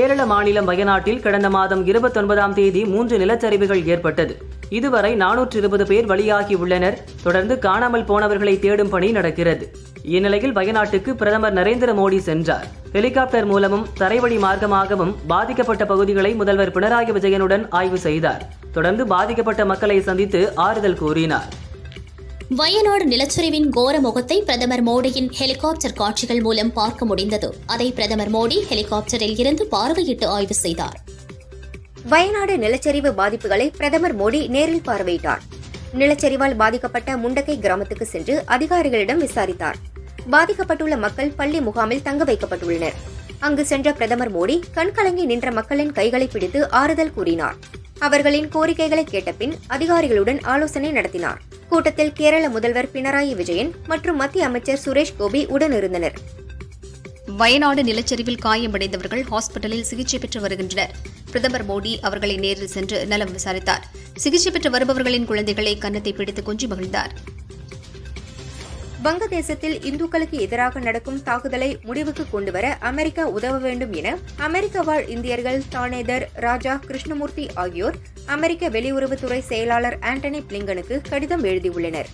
கேரள மாநிலம் வயநாட்டில் கடந்த மாதம் 29ஆம் தேதி 3 நிலச்சரிவுகள் ஏற்பட்டது. இதுவரை 420 பேர் பலியாகியுள்ளனர். தொடர்ந்து காணாமல் போனவர்களை தேடும் பணி நடக்கிறது. இந்நிலையில் வயநாட்டுக்கு பிரதமர் நரேந்திர மோடி சென்றார். ஹெலிகாப்டர் மூலமும் தரைவழி மார்க்கமாகவும் பாதிக்கப்பட்ட பகுதிகளை முதல்வர் பினராயி விஜயனுடன் ஆய்வு செய்தார். தொடர்ந்து பாதிக்கப்பட்ட மக்களை சந்தித்து ஆறுதல் கூறினார். வயநாடு நிலச்சரிவின் கோர முகத்தை பிரதமர் மோடியின் ஹெலிகாப்டர் காட்சிகள் மூலம் பார்க்க முடிந்தது. அதை பிரதமர் மோடி ஹெலிகாப்டரில் இருந்து பார்வையிட்டு ஆய்வு செய்தார். வயநாடு நிலச்சரிவு பாதிப்புகளை பிரதமர் மோடி நேரில் பார்வையிட்டார். நிலச்சரிவால் பாதிக்கப்பட்ட முண்டக்கை கிராமத்துக்கு சென்று அதிகாரிகளிடம் விசாரித்தார். பாதிக்கப்பட்டுள்ள மக்கள் பள்ளி முகாமில் தங்க வைக்கப்பட்டுள்ளனர். அங்கு சென்ற பிரதமர் மோடி கண்கலங்கி நின்ற மக்களின் கைகளை பிடித்து ஆறுதல் கூறினார். அவர்களின் கோரிக்கைகளை கேட்ட பின் அதிகாரிகளுடன் ஆலோசனை நடத்தினார். கூட்டத்தில் கேரள முதல்வர் பினராயி விஜயன் மற்றும் மத்திய அமைச்சர் சுரேஷ் கோபி உடனிருந்தனர். வயநாடு நிலச்சரிவில் காயமடைந்தவர்கள் ஹாஸ்பிட்டலில் சிகிச்சை பெற்று வருகின்றனர். பிரதமர் மோடி அவர்களை நேரில் சென்று நலம் விசாரித்தார். சிகிச்சை பெற்று வருபவர்களின் குழந்தைகளை கன்னத்தை பிடித்து கொஞ்சி மகிழ்ந்தார். வங்கதேசத்தில் இந்துக்களுக்கு எதிராக நடக்கும் தாக்குதலை முடிவுக்கு கொண்டுவர அமெரிக்கா உதவ வேண்டும் என அமெரிக்க வாழ் இந்தியர்கள் தானேதர் ராஜா கிருஷ்ணமூர்த்தி ஆகியோர் அமெரிக்க வெளியுறவுத்துறை செயலாளர் ஆண்டனி பிளிங்கனுக்கு கடிதம் எழுதியுள்ளனர்.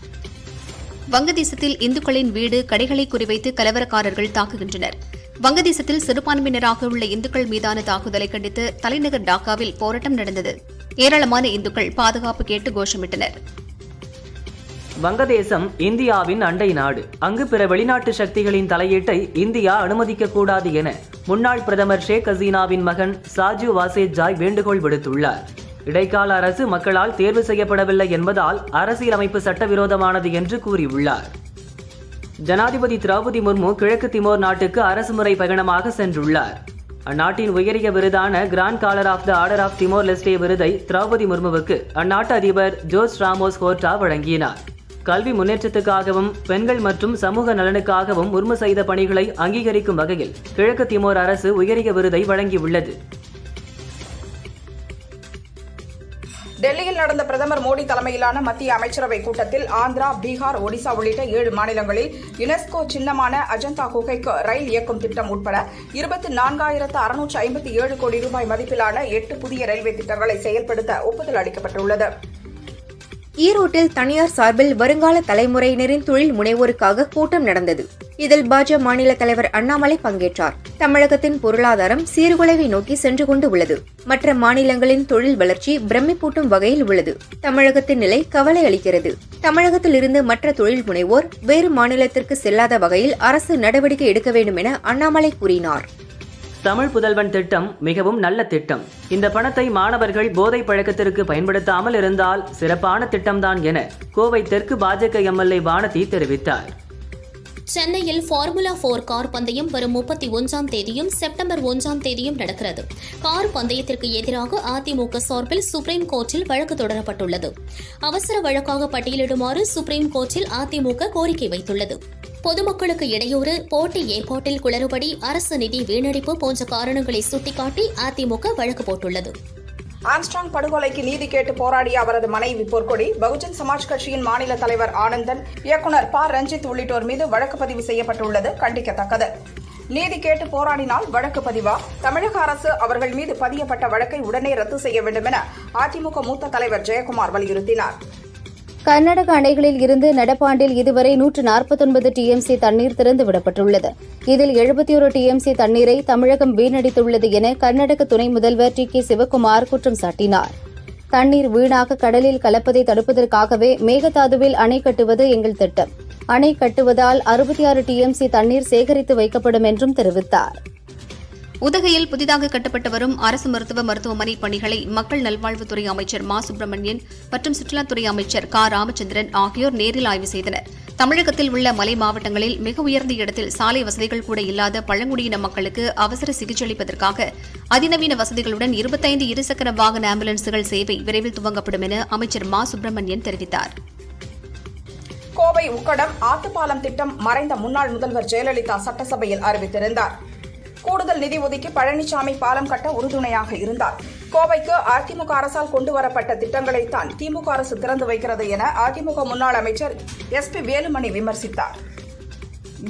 வங்கதேசத்தில் இந்துக்களின் வீடு, கடைகளை குறிவைத்து கலவரக்காரர்கள் தாக்குகின்றனர். வங்கதேசத்தில் சிறுபான்மையினராக உள்ள இந்துக்கள் மீதான தாக்குதலை கண்டித்து தலைநகர் டாக்காவில் போராட்டம் நடந்தது. ஏராளமான இந்துக்கள் பாதுகாப்பு கேட்டு கோஷமிட்டனர். வங்கதேசம் இந்தியாவின் அண்டை நாடு. அங்கு பிற வெளிநாட்டு சக்திகளின் தலையீட்டை இந்தியா அனுமதிக்க கூடாது என முன்னாள் பிரதமர் ஷேக் ஹசீனாவின் மகன் சாஜு வாசேஜாய் வேண்டுகோள் விடுத்துள்ளார். இடைக்கால அரசு மக்களால் தேர்வு செய்யப்படவில்லை என்பதால் அரசியலமைப்பு சட்டவிரோதமானது என்று கூறியுள்ளார். ஜனாதிபதி திரௌபதி முர்மு கிழக்கு திமோர் நாட்டுக்கு அரசுமுறை பயணமாக சென்றுள்ளார். அந்நாட்டின் உயரிய விருதான grand collar of the order of Timor Leste விருதை திரௌபதி முர்முவுக்கு அந்நாட்டு அதிபர் ஜோஸ் ராமோஸ் ஹோர்டா வழங்கினார். கல்வி முன்னேற்றத்துக்காகவும் பெண்கள் மற்றும் சமூக நலனுக்காகவும் முர்மு செய்த பணிகளை அங்கீகரிக்கும் வகையில் கிழக்கு திமோர் அரசு உயரிய விருதை வழங்கியுள்ளது. டெல்லியில் நடந்த பிரதமர் மோடி தலைமையிலான மத்திய அமைச்சரவை கூட்டத்தில் ஆந்திரா, பீகார், ஒடிசா உள்ளிட்ட 7 மாநிலங்களில் யுனெஸ்கோ சின்னமான அஜந்தா குகைக்கு ரயில் இயக்கும் திட்டம் உட்பட 24,657 கோடி ரூபாய் மதிப்பிலான 8 புதிய ரயில்வே திட்டங்களை செயல்படுத்த ஒப்புதல் அளிக்கப்பட்டுள்ளது. ஈரோட்டில் தனியார் சார்பில் வருங்கால தலைமுறையினரின் தொழில் முனைவோருக்காக கூட்டம் நடந்தது. இதில் பாஜக மாநில தலைவர் அண்ணாமலை பங்கேற்றார். தமிழகத்தின் பொருளாதாரம் சீர்குலைவை நோக்கி சென்று கொண்டு உள்ளது. மற்ற மாநிலங்களின் தொழில் வளர்ச்சி பிரமிப்பூட்டும் வகையில் உள்ளது. தமிழகத்தின் நிலை கவலை அளிக்கிறது. தமிழகத்தில் இருந்து மற்ற தொழில் முனைவோர் வேறு மாநிலத்திற்கு செல்லாத வகையில் அரசு நடவடிக்கை எடுக்க வேண்டும் என அண்ணாமலை கூறினார். தமிழ் புதல்வன் திட்டம் மிகவும் நல்ல திட்டம். இந்த பணத்தை மாணவர்கள் போதை பழக்கத்திற்கு பயன்படுத்தாமல் இருந்தால் சிறப்பான திட்டம்தான் என கோவை தெற்கு பாஜக எம்எல்ஏ வானதி தெரிவித்தார். சென்னையில் ஃபார்முலா 4 கார் பந்தயம் வரும் 31ஆம் தேதியும் செப்டம்பர் 1ஆம் தேதியும் நடக்கிறது. கார் பந்தயத்திற்கு எதிராக அதிமுக சார்பில் சுப்ரீம் கோர்ட்டில் வழக்கு தொடரப்பட்டுள்ளது. அவசர வழக்காக பட்டியலிடுமாறு சுப்ரீம் கோர்ட்டில் அதிமுக கோரிக்கை வைத்துள்ளது. பொதுமக்களுக்கு இடையூறு, போட்டி ஏற்பாட்டில் குளறுபடி, அரசு நிதி வீணடிப்பு போன்ற காரணங்களை சுட்டிக்காட்டி அதிமுக வழக்கு போட்டுள்ளது. ஆம்ஸ்ட்ராங் படுகொலைக்கு நீதி கேட்டு போராடிய அவரது மனைவி பொற்கொடி, பகுஜன் சமாஜ் கட்சியின் மாநில தலைவர் ஆனந்தன், இயக்குநர் ப. ரஞ்சித் உள்ளிட்டோர் மீது வழக்கு பதிவு செய்யப்பட்டுள்ளது கண்டிக்கத்தக்கது. நீதி கேட்டு போராடினால் வழக்கு பதிவா? தமிழக அரசு அவர்கள் மீது பதியப்பட்ட வழக்கை உடனே ரத்து செய்ய வேண்டும் என அதிமுக மூத்த தலைவர் ஜெயக்குமார் வலியுறுத்தினார். கர்நாடக அணைகளில் இருந்து நடப்பாண்டில் இதுவரை 149 டிஎம்சி தண்ணீர் திறந்துவிடப்பட்டுள்ளது. இதில் 71 டிஎம்சி தண்ணீரை தமிழகம் வீணடித்துள்ளது என கர்நாடக துணை முதல்வர் டி. கே. சிவக்குமார் குற்றம் சாட்டினார். தண்ணீர் வீணாக கடலில் கலப்பதை தடுப்பதற்காகவே மேகதாதுவில் அணை கட்டுவது எங்கள் திட்டம். அணை கட்டுவதால் 66 டிஎம்சி தண்ணீர் சேகரித்து வைக்கப்படும் என்றும் தெரிவித்தார். உதகையில் புதிதாக கட்டப்பட்டு வரும் அரசு மருத்துவமனை பணிகளை மக்கள் நல்வாழ்வுத்துறை அமைச்சர் மா. சுப்பிரமணியன் மற்றும் சுற்றுலாத்துறை அமைச்சர் க. ராமச்சந்திரன் ஆகியோர் நேரில் ஆய்வு செய்தனர். தமிழகத்தில் உள்ள மலை மாவட்டங்களில் மிக உயர்ந்த இடத்தில் சாலை வசதிகள் கூட இல்லாத பழங்குடியின மக்களுக்கு அவசர சிகிச்சை அளிப்பதற்காக அதிநவீன வசதிகளுடன் 25 இருசக்கர வாகன ஆம்புலன்ஸ்கள் சேவை விரைவில் துவங்கப்படும் என அமைச்சர் மா. சுப்பிரமணியன் தெரிவித்தார். கோவை உக்கடம் ஆத்துப்பாலம் திட்டம் மறைந்த முன்னாள் முதல்வர் ஜெயலலிதா சட்டசபையில் அறிவித்திருந்தார். கூடுதல் நிதி ஒதுக்கி பழனிசாமி பாலம் கட்ட உறுதுணையாக இருந்தார். கோவைக்கு அதிமுக அரசால் கொண்டுவரப்பட்ட திட்டங்களைத்தான் திமுக அரசு திறந்து வைக்கிறது என அதிமுக முன்னாள் அமைச்சர் SP வேலுமணி விமர்சித்தார்.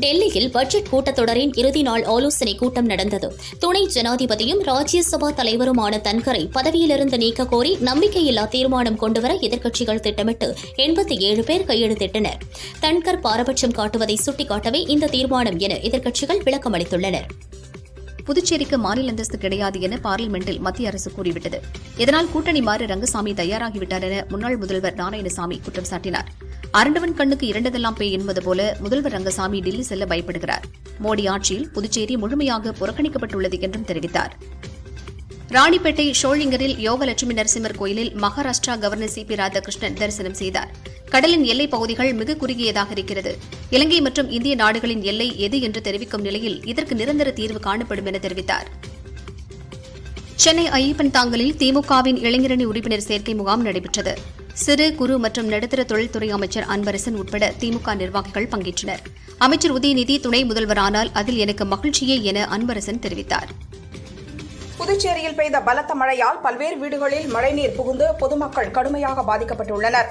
டெல்லியில் பட்ஜெட் கூட்டத்தொடரின் இறுதி நாள் ஆலோசனைக் கூட்டம் நடந்தது. துணை ஜனாதிபதியும் ராஜ்யசபா தலைவருமான தன்கரை பதவியிலிருந்து நீக்க கோரி நம்பிக்கையில்லா தீர்மானம் கொண்டுவர எதிர்க்கட்சிகள் திட்டமிட்டு 87 பேர் கையெழுத்திட்டனர். தன்கர் பாரபட்சம் காட்டுவதை சுட்டிக்காட்டவே இந்த தீர்மானம் என எதிர்க்கட்சிகள் விளக்கமளித்துள்ளனர். புதுச்சேரிக்கு மாநில அந்தஸ்து கிடையாது என பார்லிமெண்டில் மத்திய அரசு கூறிவிட்டது. இதனால் கூட்டணி மாற ரங்கசாமி தயாராகிவிட்டார் என முன்னாள் முதல்வர் நாராயணசாமி குற்றம் சாட்டினார். அரண்டவன் கண்ணுக்கு இரண்டதெல்லாம் பேய் என்பது போல முதல்வர் ரங்கசாமி டெல்லி செல்ல பயப்படுகிறார். மோடி ஆட்சியில் புதுச்சேரி முழுமையாக புறக்கணிக்கப்பட்டுள்ளது என்றும் தெரிவித்தார். ராணிப்பேட்டை ஷோளிங்கரில் யோகலட்சுமி நரசிம்மர் கோயிலில் மகாராஷ்டிரா கவர்னர் சி.பி. ராதாகிருஷ்ணன் தரிசனம் செய்தார். கடலின் எல்லைப் பகுதிகள் மிக குறுகியதாக இருக்கிறது. இலங்கை மற்றும் இந்திய நாடுகளின் எல்லை எது என்று தெரிவிக்கும் நிலையில் இதற்கு நிரந்தர தீர்வு காணப்படும் என தெரிவித்தார். சென்னை ஐயப்பன் தாங்கலில் திமுகவின் இளைஞரணி உறுப்பினர் சேர்க்கை முகாம் நடைபெற்றது. சிறு குறு மற்றும் நடுத்தர தொழில்துறை அமைச்சர் அன்பரசன் உட்பட திமுக நிர்வாகிகள் பங்கேற்றனர். அமைச்சர் உதயநிதி துணை முதல்வரானால் அதில் எனக்கு மகிழ்ச்சியே என அன்பரசன் தெரிவித்தார். புதுச்சேரியில் பெய்த பலத்த மழையால் பல்வேறு வீடுகளில் மழைநீர் புகுந்து பொதுமக்கள் கடுமையாக பாதிக்கப்பட்டுள்ளனர்.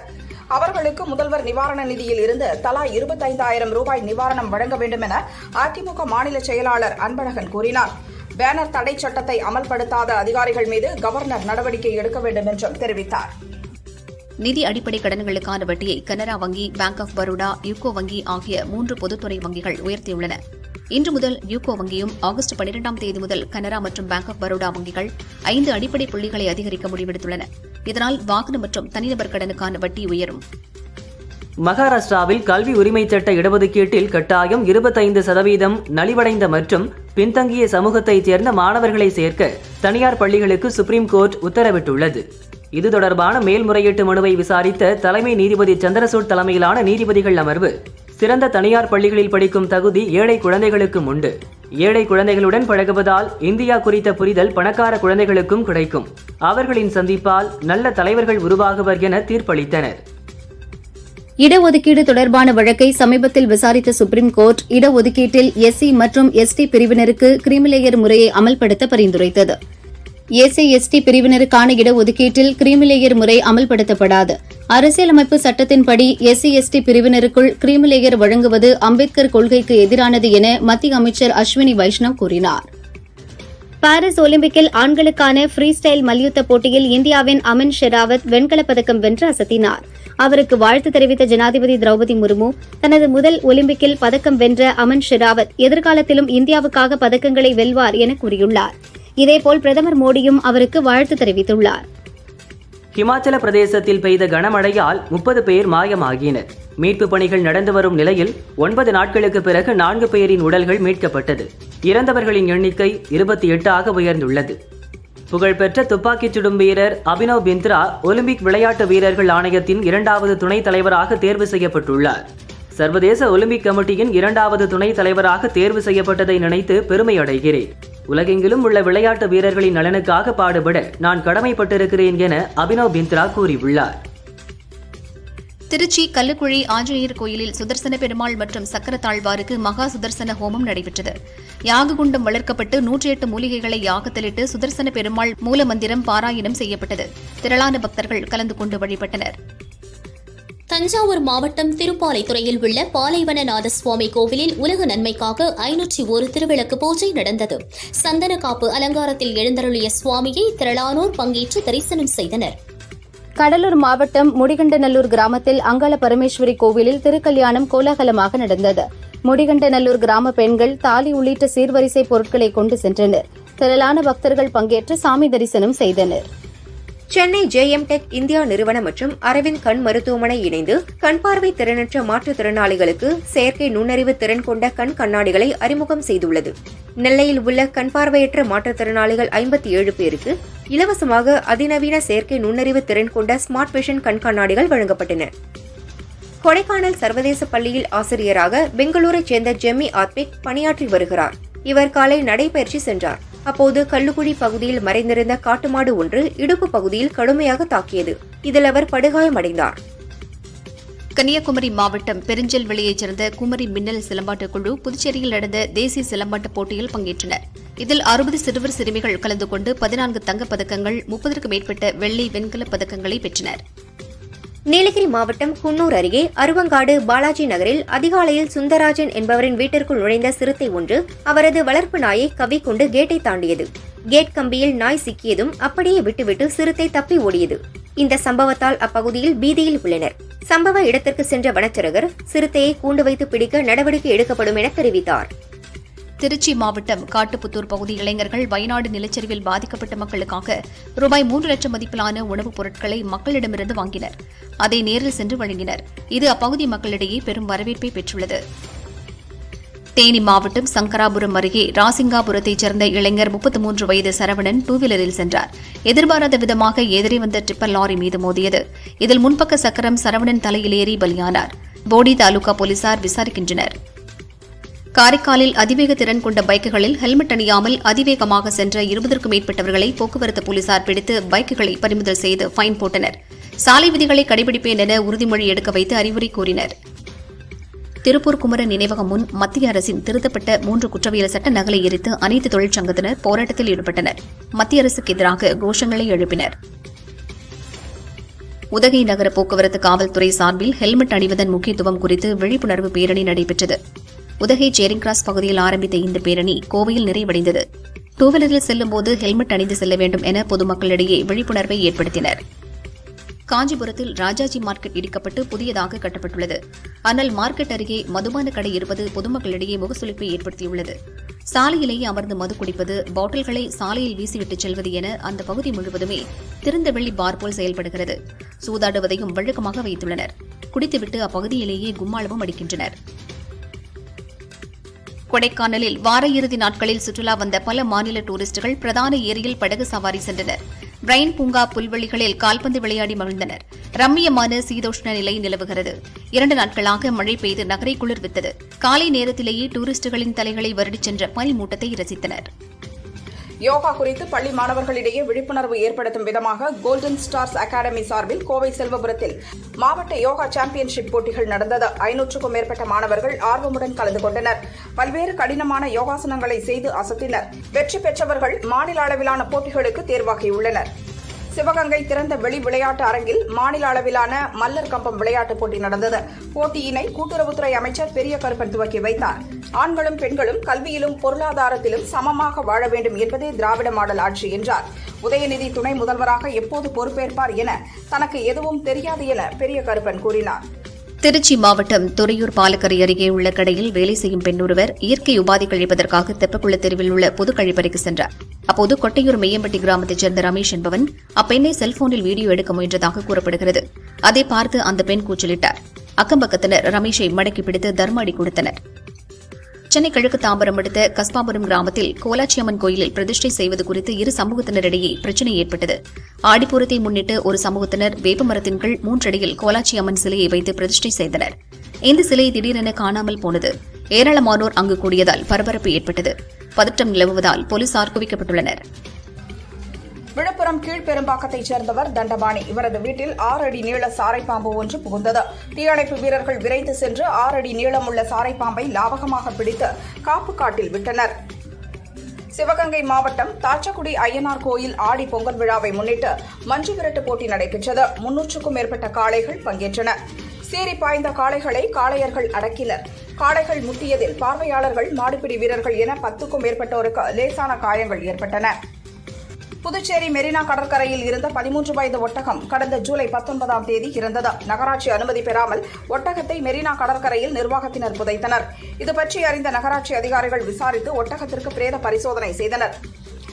அவர்களுக்கு முதல்வர் நிவாரண நிதியில் இருந்து தலா 25,000 ரூபாய் நிவாரணம் வழங்க வேண்டும் என அதிமுக மாநில செயலாளர் அன்பழகன் கூறினார். பேனர் தடை சட்டத்தை அமல்படுத்தாத அதிகாரிகள் மீது கவர்னர் நடவடிக்கை எடுக்க வேண்டும் என்றும் தெரிவித்தார். நிதி அடிப்படை கடன்களுக்கான வட்டியை கனரா வங்கி, பேங்க் ஆஃப் பரோடா, யூகோ வங்கி ஆகிய 3 பொதுத்துறை வங்கிகள் உயர்த்தியுள்ளன. இன்று முதல் யூகோ வங்கியும், ஆகஸ்ட் 12ஆம் தேதி முதல் கனரா மற்றும் பேங்க் ஆஃப் பரோடா வங்கிகள் 5 அடிப்படை புள்ளிகளை அதிகரிக்க முடிவெடுத்துள்ளன. இதனால் வாகன மற்றும் தனிநபர் கடனுக்கான வட்டி உயரும். மகாராஷ்டிராவில் கல்வி உரிமை சட்ட இடஒதுக்கீட்டில் கட்டாயம் 25% நலிவடைந்த மற்றும் பின்தங்கிய சமூகத்தைச் சேர்ந்த மாணவர்களை சேர்க்க தனியார் பள்ளிகளுக்கு சுப்ரீம் கோர்ட் உத்தரவிட்டுள்ளது. இது தொடர்பான மேல்முறையீட்டு மனுவை விசாரித்த தலைமை நீதிபதி சந்திரசூட் தலைமையிலான நீதிபதிகள் அமர்வு, சிறந்த தனியார் பள்ளிகளில் படிக்கும் தகுதி ஏழை குழந்தைகளுக்கும் உண்டு. ஏழை குழந்தைகளுடன் பழகுவதால் இந்தியா குறித்த புரிதல் பணக்கார குழந்தைகளுக்கும் கிடைக்கும். அவர்களின் சந்திப்பால் நல்ல தலைவர்கள் உருவாகுவர் என தீர்ப்பளித்தனர். இடஒதுக்கீடு தொடர்பான வழக்கை சமீபத்தில் விசாரித்த சுப்ரீம் கோர்ட் இடஒதுக்கீட்டில் எஸ்சி மற்றும் எஸ்டி பிரிவினருக்கு கிரீமிலேயர் முறையை அமல்படுத்த பரிந்துரைத்தது. எஸ்சி எஸ்டி பிரிவினருக்கான இடஒதுக்கீட்டில் கிரீமிலேயர் முறை அமல்படுத்தப்படாது. அரசியலமைப்பு சட்டத்தின்படி எஸ்சி எஸ்டி பிரிவினருக்குள் கிரீமிலேயர் வழங்குவது அம்பேத்கர் கொள்கைக்கு எதிரானது என மத்திய அமைச்சர் அஸ்வினி வைஷ்ணவ் கூறினார். பாரிஸ் ஒலிம்பிக்கில் ஆண்களுக்கான ஃப்ரீ ஸ்டைல் மல்யுத்த போட்டியில் இந்தியாவின் அமன் ஷெராவத் வெண்கலப் பதக்கம் வென்று அசத்தினார். அவருக்கு வாழ்த்து தெரிவித்த ஜனாதிபதி திரௌபதி முர்மு, தனது முதல் ஒலிம்பிக்கில் பதக்கம் வென்ற அமன் ஷெராவத் எதிர்காலத்திலும் இந்தியாவுக்காக பதக்கங்களை வெல்வார் என கூறியுள்ளார். இதேபோல் பிரதமர் மோடியும் அவருக்கு வாழ்த்து தெரிவித்துள்ளார். ஹிமாச்சல பிரதேசத்தில் பெய்த கனமழையால் 30 பேர் மாயமாகினர். மீட்பு பணிகள் நடந்து வரும் நிலையில் 9 நாட்களுக்கு பிறகு 4 பேரின் உடல்கள் மீட்கப்பட்டது. இறந்தவர்களின் எண்ணிக்கை 28ஆக உயர்ந்துள்ளது. புகழ்பெற்ற துப்பாக்கிச் சுடும் வீரர் அபினவ் பிந்த்ரா ஒலிம்பிக் விளையாட்டு வீரர்கள் ஆணையத்தின் 2வது துணைத் தலைவராக தேர்வு செய்யப்பட்டுள்ளார். சர்வதேச ஒலிம்பிக் கமிட்டியின் 2வது துணைத் தலைவராக தேர்வு செய்யப்பட்டதை நினைத்து பெருமை அடைகிறேன். உலகெங்கிலும் உள்ள விளையாட்டு வீரர்களின் நலனுக்காக பாடுபட நான் கடமைப்பட்டிருக்கிறேன் என அபினவ் பிந்த்ரா கூறியுள்ளார். திருச்சி கல்லுக்குழி ஆஞ்சநேயர் கோயிலில் சுதர்சன பெருமாள் மற்றும் சக்கரத்தாழ்வாருக்கு மகா சுதர்சன ஹோமம் நடைபெற்றது. யாககுண்டம் வளர்க்கப்பட்டு 108 மூலிகைகளை யாகத்திலிட்டு சுதர்சன பெருமாள் மூலமந்திரம் பாராயணம் செய்யப்பட்டது. திரளான பக்தர்கள் கலந்து கொண்டு வழிபட்டனர். தஞ்சாவூர் மாவட்டம் திருப்பாலைத்துறையில் உள்ள பாலைவனநாத சுவாமி கோவிலில் உலக நன்மைக்காக 501 திருவிளக்கு பூஜை நடந்தது. சந்தன காப்பு அலங்காரத்தில் எழுந்தருளிய சுவாமியை திரளானோர் பங்கேற்று தரிசனம் செய்தனர். கடலூர் மாவட்டம் முடிகண்டநல்லூர் கிராமத்தில் அங்காள பரமேஸ்வரி கோவிலில் திருக்கல்யாணம் கோலாகலமாக நடந்தது. முடிகண்டநல்லூர் கிராம பெண்கள் தாலி உள்ளிட்ட சீர்வரிசை பொருட்களை கொண்டு சென்றனர். திரளான பக்தர்கள் பங்கேற்று சாமி தரிசனம் செய்தனர். சென்னை JM Tech இந்தியா நிறுவனம் மற்றும் அரவிந்த் கண் மருத்துவமனை இணைந்து கண் பார்வை திறனற்ற மாற்றுத்திறனாளிகளுக்கு செயற்கை நுண்ணறிவு திறன் கொண்ட கண் கண்ணாடிகளை அறிமுகம் செய்துள்ளது. நெல்லையில் உள்ள கண் பார்வையற்ற மாற்றுத்திறனாளிகள் 57 பேருக்கு இலவசமாக அதிநவீன செயற்கை நுண்ணறிவு திறன் கொண்ட ஸ்மார்ட் விஷன் கண் கண்ணாடிகள் வழங்கப்பட்டன. கொடைக்கானல் சர்வதேச பள்ளியில் ஆசிரியராக பெங்களூரைச் சேர்ந்த ஜெம்மி ஆத்மிக் பணியாற்றி வருகிறார். இவர் காலை நடைபயிற்சி சென்றார். அப்போது கல்லுக்குழி பகுதியில் மறைந்திருந்த காட்டுமாடு ஒன்று இடுப்பு பகுதியில் கடுமையாக தாக்கியது. இதில் அவர் படுகாயமடைந்தார். கன்னியாகுமரி மாவட்டம் பெருஞ்செல்வெளியைச் சேர்ந்த குமரி மின்னல் சிலம்பாட்டக் குழு புதுச்சேரியில் நடந்த தேசிய சிலம்பாட்டப் போட்டியில் பங்கேற்றனர். இதில் 60 சிறுவர் சிறுமிகள் கலந்து கொண்டு 14 தங்கப் பதக்கங்கள், 30க்கும் மேற்பட்ட வெள்ளி, வெண்கலப் பதக்கங்களை பெற்றனர். நீலகிரி மாவட்டம் குன்னூர் அருகே அருவங்காடு பாலாஜி நகரில் அதிகாலையில் சுந்தரராஜன் என்பவரின் வீட்டிற்குள் நுழைந்த சிறுத்தை ஒன்று அவரது வளர்ப்பு நாயை கவ்விக்கொண்டு கேட்டை தாண்டியது. கேட் கம்பியில் நாய் சிக்கியதும் அப்படியே விட்டுவிட்டு சிறுத்தை தப்பி ஓடியது. இந்த சம்பவத்தால் அப்பகுதியில் பீதியில் உள்ளனர். சம்பவ இடத்திற்கு சென்ற வனச்சரகர் சிறுத்தையை கூண்டு வைத்து பிடிக்க நடவடிக்கை எடுக்கப்படும் என தெரிவித்தார். திருச்சி மாவட்டம் காட்டுப்புத்தூர் பகுதி இளைஞர்கள் வயநாடு நிலச்சரிவில் பாதிக்கப்பட்ட மக்களுக்காக ரூபாய் 3 லட்சம் மதிப்பிலான உணவுப் பொருட்களை மக்களிடமிருந்து வாங்கினர். அதை நேரில் சென்று வழங்கினர். இது அப்பகுதி மக்களிடையே பெரும் வரவேற்பை பெற்றுள்ளது. தேனி மாவட்டம் சங்கராபுரம் அருகே ராசிங்காபுரத்தைச் சேர்ந்த இளைஞர் 33 வயது சரவணன் டூவீலரில் சென்றார். எதிர்பாராத விதமாக எதிரே வந்த டிப்பர் லாரி மீது மோதியது. இதில் முன்பக்க சக்கரம் சரவணன் தலையில் ஏறி பலியானார். போடி தாலுகா போலீசார் விசாரிக்கின்றனர். காரைக்காலில் அதிவேக திறன் கொண்ட பைக்குகளில் ஹெல்மெட் அணியாமல் அதிவேகமாக சென்ற 20க்கும் மேற்பட்டவர்களை போக்குவரத்து போலீசார் பிடித்து பைக்குகளை பறிமுதல் செய்து ஃபைன் போட்டனர். சாலை விதிகளை கடைபிடிப்பேன் என உறுதிமொழி எடுக்க வைத்து அறிவுரை கூறினர். திருப்பூர் குமரன் நினைவகம் முன் மத்திய அரசின் திருத்தப்பட்ட 3 குற்றவியல் சட்ட நகலை எரித்து அனைத்து தொழிற்சங்கத்தினர் போராட்டத்தில் ஈடுபட்டனர். மத்திய அரசுக்கு எதிராக கோஷங்களை எழுப்பினர். உதகை நகர போக்குவரத்து காவல்துறை சார்பில் ஹெல்மெட் அணிவதன் முக்கியத்துவம் குறித்து விழிப்புணர்வு பேரணி நடைபெற்றது. உதகை சேரிங் கிராஸ் பகுதியில் ஆரம்பித்த இந்த பேரணி கோவையில் நிறைவடைந்தது. டூவீலரில் செல்லும்போது ஹெல்மெட் அணிந்து செல்ல வேண்டும் என பொதுமக்களிடையே விழிப்புணர்வை ஏற்படுத்தினர். காஞ்சிபுரத்தில் ராஜாஜி மார்க்கெட் இடிக்கப்பட்டு புதியதாக கட்டப்பட்டுள்ளது. ஆனால் மார்க்கெட் அருகே மதுபான கடை இருப்பது பொதுமக்களிடையே முகசுளிப்பை ஏற்படுத்தியுள்ளது. சாலையிலேயே அமர்ந்து மது குடிப்பது, பாட்டில்களை சாலையில் வீசிவிட்டுச் செல்வது என அந்த பகுதி முழுவதுமே திறந்தவெளி பார் போல் செயல்படுகிறது. சூதாடுவதையும் வழக்கமாக வைத்துள்ளனர். குடித்துவிட்டு அப்பகுதியிலேயே கும்மாளமும் அடிக்கின்றனர். கொடைக்கானலில் வார இறுதி நாட்களில் சுற்றுலா வந்த பல மாநில டூரிஸ்டுகள் பிரதான ஏரியில் படகு சவாரி சென்றனர். பிரைன் பூங்கா புல்வெளிகளில் கால்பந்து விளையாடி மகிழ்ந்தனர். ரம்மியமான சீதோஷ்ண நிலை நிலவுகிறது. 2 நாட்களாக மழை பெய்து நகரை குளிர்வித்தது. காலை நேரத்திலேயே டூரிஸ்டுகளின் தலைகளை வருடிச் சென்ற பனிமூட்டத்தை ரசித்தனர். யோகா குறித்து பள்ளி மாணவர்களிடையே விழிப்புணர்வு ஏற்படுத்தும் விதமாக கோல்டன் ஸ்டார்ஸ் அகாடமி சார்பில் கோவை செல்வபுரத்தில் மாவட்ட யோகா சாம்பியன்ஷிப் போட்டிகள் நடந்தது. 500க்கும் மேற்பட்ட மாணவர்கள் ஆர்வமுடன் கலந்து கொண்டனர். பல்வேறு கடினமான யோகாசனங்களை செய்து அசத்தினர். வெற்றி பெற்றவர்கள் மாநில அளவிலான போட்டிகளுக்கு தேர்வாகியுள்ளனர். சிவகங்கை திறந்த வெளி விளையாட்டு அரங்கில் மாநில அளவிலான மல்லர் கம்பம் விளையாட்டுப் போட்டி நடந்தது. போட்டியினை கூட்டுறவுத்துறை அமைச்சர் பெரிய கருப்பன் துவக்கி வைத்தார். ஆண்களும் பெண்களும் கல்வியிலும் பொருளாதாரத்திலும் சமமாக வாழ வேண்டும் என்பதே திராவிட மாடல் ஆட்சி என்றார். உதயநிதி துணை முதல்வராக எப்போது பொறுப்பேற்பார் என தனக்கு எதுவும் தெரியாது என பெரிய கருப்பன் கூறினார். திருச்சி மாவட்டம் துறையூர் பாலக்கரை அருகே உள்ள கடையில் வேலை செய்யும் பெண் ஒருவர் இயற்கை உபாதை கழிப்பதற்காக தெப்பக்குள தெருவில் உள்ள பொது கழிப்பறைக்கு சென்றார். அப்போது கொட்டையூர் மெய்யம்பட்டி கிராமத்தைச் சேர்ந்த ரமேஷ் என்பவன் அப்பெண்ணை செல்போனில் வீடியோ எடுக்க முயன்றதாக கூறப்படுகிறது. அதை பார்த்து அந்த பெண் கூச்சலிட்டார். அக்கம்பக்கத்தினர் ரமேஷை மடக்கி பிடித்து தர்ம அடி கொடுத்தனர். சென்னை கிழக்கு தாம்பரம் அடுத்த கஸ்பாபுரம் கிராமத்தில் கோலாச்சியம்மன் கோயிலில் பிரதிஷ்டை செய்வது குறித்து இரு சமூகத்தினரிடையே பிரச்சினை ஏற்பட்டது. ஆடிப்பூரத்தை முன்னிட்டு ஒரு சமூகத்தினர் வேப்பமரத்தின் கீழ் 3 அடியில் கோலாச்சியம்மன் சிலையை வைத்து பிரதிஷ்டை செய்தனர். இந்த சிலை திடீரென காணாமல் போனது. ஏராளமானோர் அங்கு கூடியதால் பரபரப்பு ஏற்பட்டது. பதற்றம் நிலவுவதால் போலீசார் குவிக்கப்பட்டுள்ளனர். விழுப்புரம் கீழ்பெரும்பாக்கத்தைச் சேர்ந்தவர் தண்டபாணி. இவரது வீட்டில் 6 அடி நீள சாரைப்பாம்பு ஒன்று புகுந்தது. தீயணைப்பு வீரர்கள் விரைந்து சென்று 6 அடி நீளமுள்ள சாரைப்பாம்பை லாவகமாக பிடித்து காப்பு காட்டில் விட்டனர். சிவகங்கை மாவட்டம் தாச்சக்குடி ஐயனார் கோயில் ஆடி பொங்கல் விழாவை முன்னிட்டு மஞ்சு விரட்டு போட்டி நடைபெற்றது. 300க்கும் மேற்பட்ட காளைகள் பங்கேற்றன. சீறி பாய்ந்த காளைகளை காளையர்கள் அடக்கினர். காளைகள் முட்டியதில் பார்வையாளர்கள், மாடுபிடி வீரர்கள் என 10க்கும் மேற்பட்டோருக்கு லேசான காயங்கள் ஏற்பட்டன. புதுச்சேரி மெரினா கடற்கரையில் இருந்த 13 வயது ஒட்டகம் கடந்த ஜூலை 19ஆம் தேதி இறந்தது. நகராட்சி அனுமதி பெறாமல் ஒட்டகத்தை மெரினா கடற்கரையில் நிர்வாகத்தினர் புதைத்தனர். இதுபற்றி அறிந்த நகராட்சி அதிகாரிகள் விசாரித்து ஒட்டகத்திற்கு பிரேத பரிசோதனை செய்தனர்.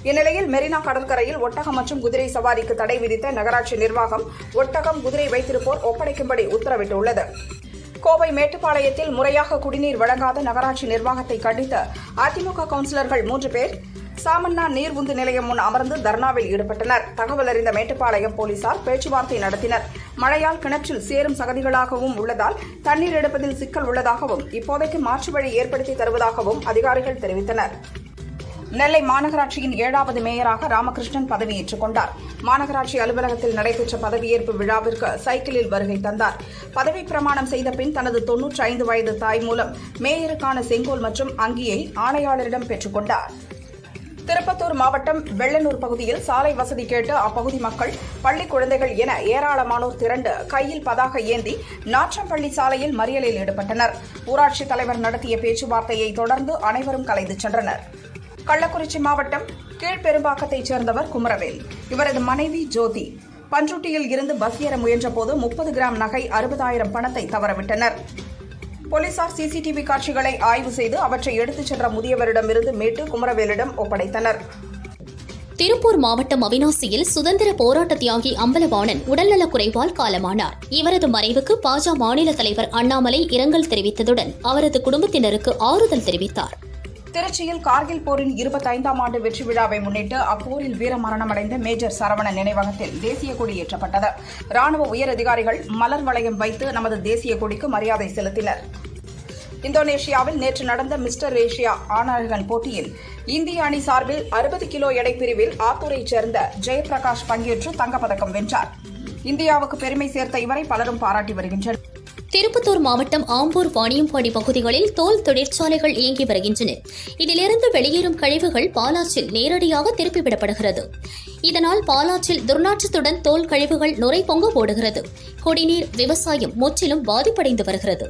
இந்நிலையில் மெரினா கடற்கரையில் ஒட்டகம் மற்றும் குதிரை சவாரிக்கு தடை விதித்த நகராட்சி நிர்வாகம் ஒட்டகம், குதிரை வைத்திருப்போர் ஒப்படைக்கும்படி உத்தரவிட்டுள்ளது. கோவை மேட்டுப்பாளையத்தில் முறையாக குடிநீர் வழங்காத நகராட்சி நிர்வாகத்தை கண்டித்து அதிமுக கவுன்சிலர்கள் 3 பேர் சாமண்ணா நீர் உந்து நிலையம் முன் அமர்ந்து தர்ணாவில் ஈடுபட்டனர். தகவல் அறிந்த மேட்டுப்பாளையம் போலீசார் பேச்சுவார்த்தை நடத்தினர். மழையால் கிணற்றில் சேரும் சகதிகளாகவும் உள்ளதால் தண்ணீர் எடுப்பதில் சிக்கல் உள்ளதாகவும் இப்போதைக்கு மாற்று வழி ஏற்படுத்தி தருவதாகவும் அதிகாரிகள் தெரிவித்தனர். நெல்லை மாநகராட்சியின் 7வது மேயராக ராமகிருஷ்ணன் பதவியேற்றுக் கொண்டார். மாநகராட்சி அலுவலகத்தில் நடைபெற்ற பதவியேற்பு விழாவிற்கு சைக்கிளில் வருகை தந்தார். பதவி பிரமாணம் செய்த பின் தனது 95 வயது தாய் மூலம் மேயருக்கான செங்கோல் மற்றும் அங்கியை ஆணையாளரிடம் பெற்றுக் கொண்டார். திருப்பத்தூர் மாவட்டம் வெள்ளனூர் பகுதியில் சாலை வசதி கேட்டு அப்பகுதி மக்கள் பள்ளி குழந்தைகள் என ஏராளமானோர் திரண்டு கையில் பதாக ஏந்தி நாற்றம்பள்ளி சாலையில் மறியலில் ஈடுபட்டனர். ஊராட்சித் தலைவர் நடத்திய பேச்சுவார்த்தையை தொடர்ந்து அனைவரும் கலைந்து சென்றனர். கள்ளக்குறிச்சி மாவட்டம் கீழ்பெரும்பாக்கத்தைச் சேர்ந்தவர் குமரவேல். இவரது மனைவி ஜோதி பன்ருட்டியில் இருந்து பஸ் ஏற முயன்றபோது 30 கிராம் நகை 60,000 பணத்தை தவறவிட்டனர். போலீசார் சிசிடிவி காட்சிகளை ஆய்வு செய்து அவற்றை எடுத்துச் சென்ற முதியவரிடமிருந்து மீட்டு குமரவேலிடம் ஒப்படைத்தனர். திருப்பூர் மாவட்டம் அவிநாசியில் சுதந்திர போராட்ட தியாகி அம்பலவாணன் உடல்நலக் குறைவால் காலமானார். இவரது மறைவுக்கு பாஜ மாநில தலைவர் அண்ணாமலை இரங்கல் தெரிவித்ததுடன் அவரது குடும்பத்தினருக்கு ஆறுதல் தெரிவித்தார். திருச்சியில் கார்கில் போரின் 25ஆம் ஆண்டு வெற்றி விழாவை முன்னிட்டு அப்போரில் வீரமரணமடைந்த மேஜர் சரவணன் நினைவகத்தில் தேசிய கொடி ஏற்றப்பட்டது. ராணுவ உயரதிகாரிகள் மலர் வளையம் வைத்து நமது தேசிய கொடிக்கு மரியாதை செலுத்தினர். இந்தோனேஷியாவில் நேற்று நடந்த மிஸ்டர் ஏஷியா ஆணழகன் போட்டியில் இந்திய அணி சார்பில் 60 கிலோ எடை பிரிவில் ஆத்தூரைச் சேர்ந்த ஜெயபிரகாஷ் பங்கேற்று தங்கப்பதக்கம் வென்றார். இந்தியாவுக்கு பெருமை சேர்த்த இவரை பலரும் பாராட்டி வருகின்றனர். திருப்பத்தூர் மாவட்டம் ஆம்பூர் வாணியம்பாடி பகுதிகளில் தோல் தொழிற்சாலைகள் இயங்கி வருகின்றன. இதிலிருந்து வெளியேறும் கழிவுகள் பாலாற்றில் நேரடியாக திருப்பிவிடப்படுகிறது. இதனால் பாலாற்றில் துர்நாற்றத்துடன் தோல் கழிவுகள் நுரை பொங்க ஓடுகிறது. குடிநீர், விவசாயம் முற்றிலும் பாதிப்படைந்து வருகிறது.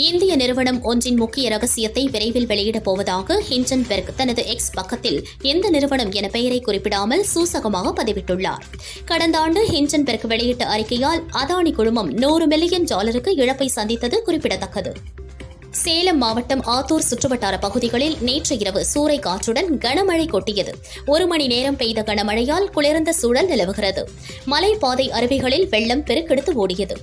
இந்திய நிறுவனம் ஒன்றின் முக்கிய ரகசியத்தை விரைவில் வெளியிடப் போவதாக ஹிண்டன்பெர்க் தனது எக்ஸ் பக்கத்தில் எந்த நிறுவனம் என பெயரை குறிப்பிடாமல் சூசகமாக பதிவிட்டுள்ளார். கடந்த ஆண்டு ஹிண்டன்பெர்க் வெளியிட்ட அறிக்கையால் அதானி குழுமம் $100 மில்லியன் இழப்பை சந்தித்தது குறிப்பிடத்தக்கது. சேலம் மாவட்டம் ஆத்தூர் சுற்றுவட்டார பகுதிகளில் நேற்று இரவு சூறை காற்றுடன் கனமழை கொட்டியது. 1 மணி நேரம் பெய்த கனமழையால் குளிர்ந்த சூழல் நிலவுகிறது. மலைப்பாதை அருவிகளில் வெள்ளம் பெருக்கெடுத்து ஓடியது.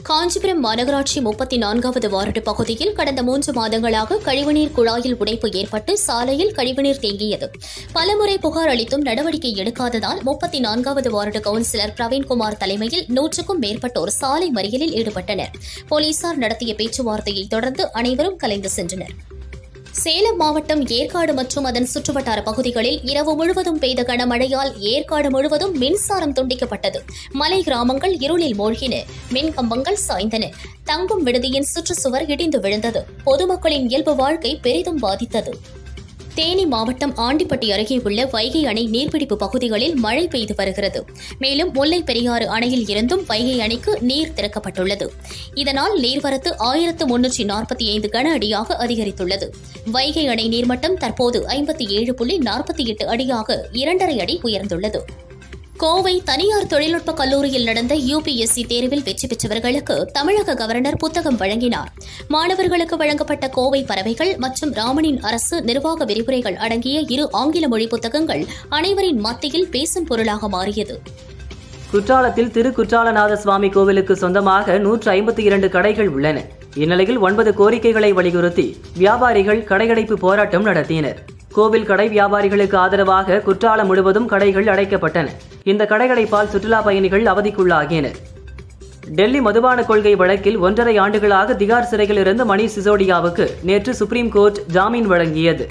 காஞ்சிபுரம் மாநகராட்சி 34வது வார்டு பகுதியில் கடந்த 3 மாதங்களாக கழிவுநீர் குழாயில் உடைப்பு ஏற்பட்டு சாலையில் கழிவுநீர் தேங்கியது. பலமுறை புகார் அளித்தும் நடவடிக்கை எடுக்காததால் 34வது வார்டு கவுன்சிலர் பிரவீன்குமார் தலைமையில் 100க்கும் மேற்பட்டோர் சாலை மறியலில் ஈடுபட்டனர். போலீசார் நடத்திய பேச்சுவார்த்தையை தொடர்ந்து அனைவரும் கலைந்து சென்றனர். சேலம் மாவட்டம் ஏற்காடு மற்றும் அதன் சுற்றுவட்டார பகுதிகளில் இரவு முழுவதும் பெய்த கனமழையால் ஏற்காடு முழுவதும் மின்சாரம் துண்டிக்கப்பட்டது. மலை கிராமங்கள் இருளில் மூழ்கின. மின் கம்பங்கள் சாய்ந்தன. தங்கும் விடுதியின் சுற்றுச்சுவர் இடிந்து விழுந்தது. பொதுமக்களின் இயல்பு வாழ்க்கை பெரிதும் பாதித்தது. தேனி மாவட்டம் ஆண்டிப்பட்டி அருகே உள்ள வைகை அணை நீர்பிடிப்பு பகுதிகளில் மழை பெய்து வருகிறது. மேலும் முல்லை பெரியாறு அணையில் இருந்தும் வைகை அணைக்கு நீர் திறக்கப்பட்டுள்ளது. இதனால் நீர்வரத்து 1345 கன அடியாக அதிகரித்துள்ளது. வைகை அணை நீர்மட்டம் தற்போது 57.48 அடியாக 2.5 அடி உயர்ந்துள்ளது. கோவை தனியார் தொழில்நுட்ப கல்லூரியில் நடந்த UPSC தேர்வில் வெற்றி பெற்றவர்களுக்கு தமிழக கவர்னர் புத்தகம் வழங்கினார். மாணவர்களுக்கு வழங்கப்பட்ட கோவை பறவைகள் மற்றும் ராமனின் அரசு நிர்வாக விரிவுரைகள் அடங்கிய 2 ஆங்கில மொழி புத்தகங்கள் அனைவரின் மத்தியில் பேசும் பொருளாக மாறியது. குற்றாலத்தில் திரு குற்றாலநாத சுவாமி கோவிலுக்கு சொந்தமாக 152 கடைகள் உள்ளன. இந்நிலையில் 9 கோரிக்கைகளை வலியுறுத்தி வியாபாரிகள் கடையடைப்பு போராட்டம் நடத்தினர். கோவில் கடை வியாபாரிகளுக்கு ஆதரவாக குற்றாலம் முழுவதும் கடைகள் அடைக்கப்பட்டன. இந்த கடையடைப்பால் சுற்றுலா பயணிகள் அவதிக்குள்ளாகினர். டெல்லி மதுபான கொள்கை வழக்கில் 1.5 ஆண்டுகளாக திகார் சிறையில் இருந்த மணீஷ் சிசோடியாவுக்கு நேற்று சுப்ரீம் கோர்ட் ஜாமீன் வழங்கியது.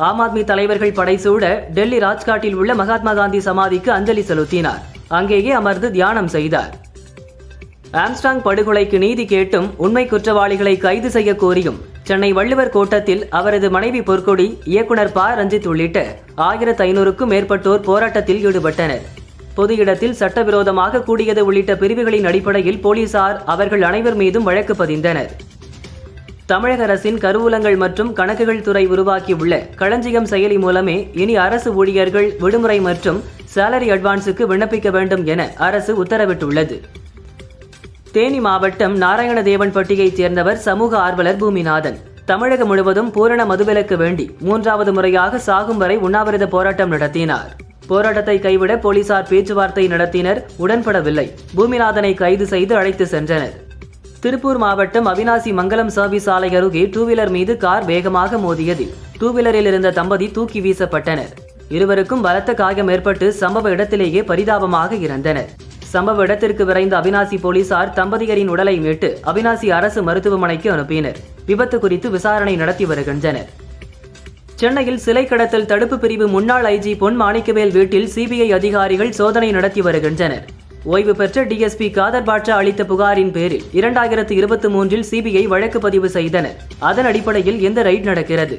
ஆம் ஆத்மி தலைவர்கள் படைசூட டெல்லி ராஜ்காட்டில் உள்ள மகாத்மா காந்தி சமாதிக்கு அஞ்சலி செலுத்தினார். அங்கேயே அமர்ந்து தியானம் செய்தார். ஆம்ஸ்ட்ராங் படுகொலைக்கு நீதி கேட்டும் உண்மை குற்றவாளிகளை கைது செய்ய கோரியும் சென்னை வள்ளுவர் கோட்டத்தில் அவரது மனைவி பொற்கொடி, இயக்குனர் ப. ரஞ்சித் உள்ளிட்ட 1500க்கும் மேற்பட்டோர் போராட்டத்தில் ஈடுபட்டனர். பொது இடத்தில் சட்டவிரோதமாக கூடியது உள்ளிட்ட பிரிவுகளின் அடிப்படையில் போலீசார் அவர்கள் அனைவர் மீதும் வழக்கு பதிந்தனர். தமிழக அரசின் கருவூலங்கள் மற்றும் கணக்குகள் துறை உருவாக்கியுள்ள களஞ்சியம் செயலி மூலமே இனி அரசு ஊழியர்கள் விடுமுறை மற்றும் சேலரி அட்வான்ஸுக்கு விண்ணப்பிக்க வேண்டும் என அரசு உத்தரவிட்டுள்ளது. தேனி மாவட்டம் நாராயணதேவன்பட்டியைச் சேர்ந்தவர் சமூக ஆர்வலர் பூமிநாதன். தமிழகம் முழுவதும் பூரண மதுவிலக்கு வேண்டி 3வது முறையாக சாகும் வரை உண்ணாவிரத போராட்டம் நடத்தினார். போராட்டத்தை கைவிட போலீசார் பேச்சுவார்த்தை நடத்தினர். உடன்படவில்லை. பூமிநாதனை கைது செய்து அழைத்து சென்றனர். திருப்பூர் மாவட்டம் அவிநாசி மங்கலம் சர்வீஸ் சாலை அருகே 2வீலர் மீது கார் வேகமாக மோதியதில் 2வீலரில் இருந்த தம்பதி தூக்கி வீசப்பட்டனர். இருவருக்கும் பலத்த காயம் ஏற்பட்டு சம்பவ இடத்திலேயே பரிதாபமாக இறந்தனர். சம்பவ இடத்திற்கு விரைந்த அவிநாசி போலீசார் தம்பதியரின் உடலை மீட்டு அவிநாசி அரசு மருத்துவமனைக்கு அனுப்பினர். விபத்து குறித்து விசாரணை நடத்தி வருகின்றனர். சென்னையில் சிலை கடத்தல் தடுப்பு பிரிவு முன்னாள் IG பொன் மாணிக்கவேல் வீட்டில் CBI அதிகாரிகள் சோதனை நடத்தி வருகின்றனர். ஓய்வு பெற்ற DSP காதர் பாட்ஷா அளித்த புகாரின் பேரில் 2023 CBI வழக்கு பதிவு செய்தனர். அதன் அடிப்படையில் இந்த ரைட் நடக்கிறது.